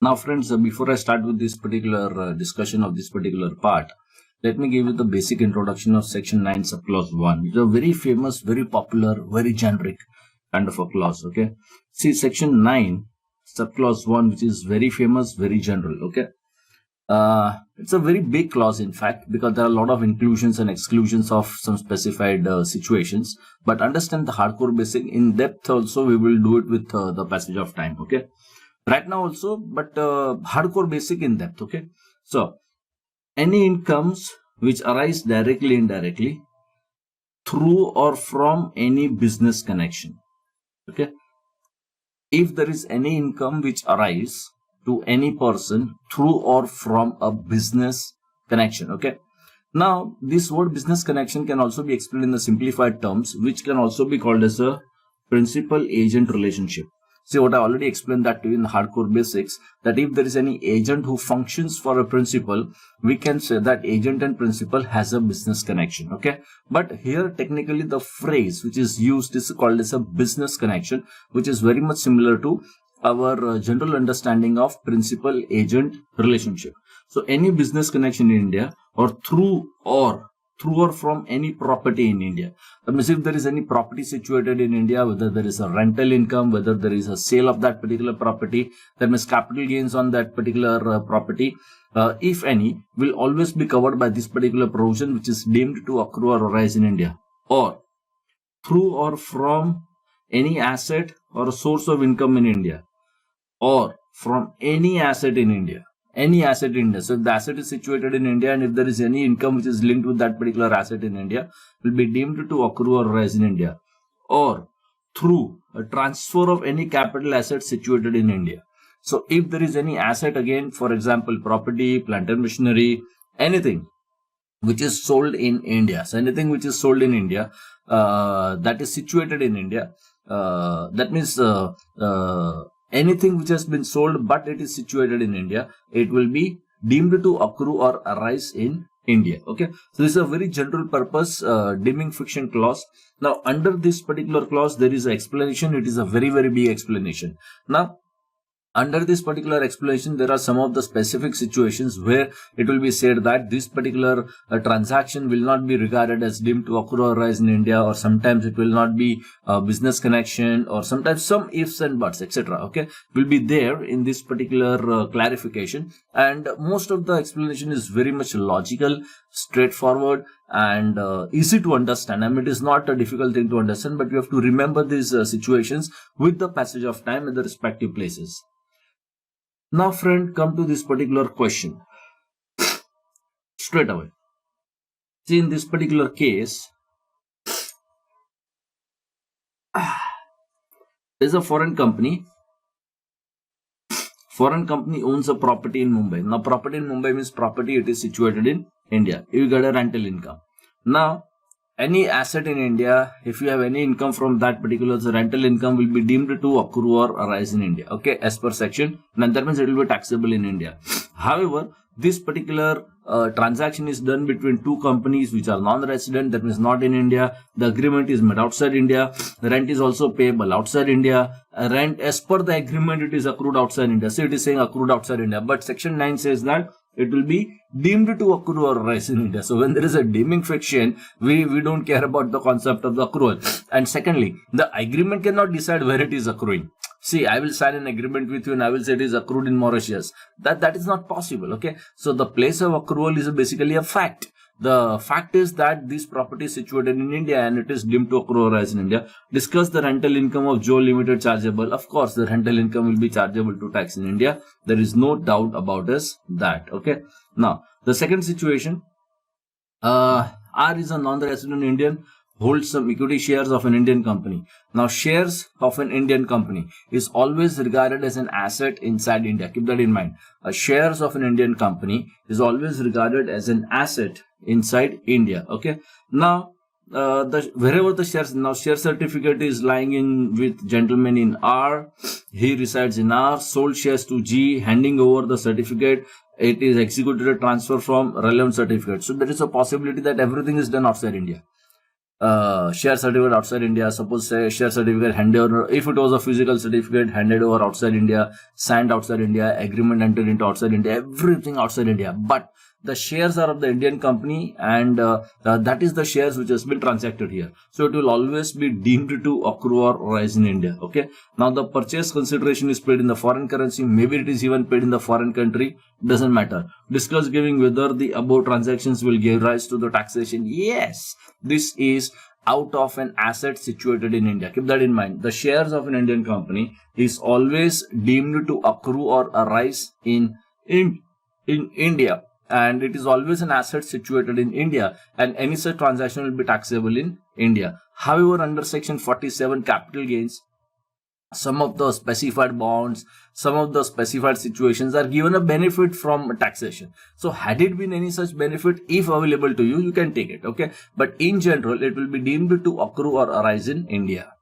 Now, friends, before I start with this particular discussion of this particular part, let me give you the basic introduction of Section 9, Subclause 1. It's a very famous, very popular, very generic kind of a clause. Okay. See, Section 9, Subclause 1, which is very famous, very general. Okay. It's a very big clause, in fact, because there are a lot of inclusions and exclusions of some specified situations. But understand the hardcore basic in depth also, we will do it with the passage of time. Okay. Right now also, but hardcore basic in depth. Okay. So, any incomes which arise directly, indirectly, through or from any business connection. Okay. If there is any income which arise to any person through or from a business connection. Okay. Now, this word business connection can also be explained in the simplified terms, which can also be called as a principal agent relationship. See, what I already explained that to you in the hardcore basics, that if there is any agent who functions for a principal, we can say that agent and principal has a business connection. Okay. But here, technically, the phrase which is used is called as a business connection, which is very much similar to our general understanding of principal agent relationship. So any business connection in India or through or from any property in India. That means if there is any property situated in India, whether there is a rental income, whether there is a sale of that particular property, that means capital gains on that particular property, if any, will always be covered by this particular provision, which is deemed to accrue or arise in India, or through or from any asset or a source of income in India, or from any asset in India. Any asset in India. So if the asset is situated in India and if there is any income which is linked with that particular asset in India, will be deemed to accrue or rise in India. Or through a transfer of any capital asset situated in India. So if there is any asset, again, for example, property, plant and machinery, anything which is sold in India. So anything which is sold in India that is situated in India, that means anything which has been sold but it is situated in India, it will be deemed to accrue or arise in India. Okay. So this is a very general purpose deeming fiction clause. Now under this particular clause there is an explanation. It is a very, very big explanation. Now under this particular explanation, there are some of the specific situations where it will be said that this particular transaction will not be regarded as deemed to accrue or rise in India, or sometimes it will not be a business connection, or sometimes some ifs and buts, etc. Okay, will be there in this particular clarification, and most of the explanation is very much logical, straightforward, and easy to understand. I mean, it is not a difficult thing to understand, but you have to remember these situations with the passage of time in the respective places. Now, friend, come to this particular question straight away. See, in this particular case, there's a foreign company. Foreign company owns a property in Mumbai. Now, property in Mumbai means property, it is situated in India. You get a rental income. Now, any asset in India, if you have any income from that particular rental income, will be deemed to accrue or arise in India. Okay, as per section, and that means it will be taxable in India. However, this particular transaction is done between two companies which are non-resident, that means not in India. The agreement is made outside India. The rent is also payable outside India. Rent, as per the agreement, it is accrued outside India. So it is saying accrued outside India. But section 9 says that it will be deemed to accrue or rise in India. So when there is a deeming fiction, we don't care about the concept of the accrual. And secondly, the agreement cannot decide where it is accruing. See, I will sign an agreement with you and I will say it is accrued in Mauritius. That is not possible. Okay. So the place of accrual is basically a fact. The fact is that this property is situated in India and it is deemed to accrue or rise in India. Discuss the rental income of Joe Limited chargeable. Of course, the rental income will be chargeable to tax in India. There is no doubt about that. Okay. Now, the second situation, R is a non-resident Indian, holds some equity shares of an Indian company. Now, shares of an Indian company is always regarded as an asset inside India. Keep that in mind. Shares of an Indian company is always regarded as an asset inside India. Okay. Now, wherever the shares, now share certificate is lying in with gentleman in R. He resides in R. Sold shares to G, handing over the certificate. It is executed a transfer from relevant certificate. So there is a possibility that everything is done outside India. share certificate outside India, suppose say share certificate handed over, if it was a physical certificate handed over outside India, signed outside India, agreement entered into outside India, everything outside India, but the shares are of the Indian company, and that is the shares which has been transacted here. So it will always be deemed to accrue or rise in India. Okay. Now the purchase consideration is paid in the foreign currency. Maybe it is even paid in the foreign country. Doesn't matter. Discuss giving whether the above transactions will give rise to the taxation. Yes, this is out of an asset situated in India. Keep that in mind. The shares of an Indian company is always deemed to accrue or arise in India. And it is always an asset situated in India, and any such transaction will be taxable in India. However, under section 47 capital gains, some of the specified bonds, some of the specified situations are given a benefit from taxation. So had it been any such benefit, if available to you, you can take it. Okay. But in general, it will be deemed to accrue or arise in India.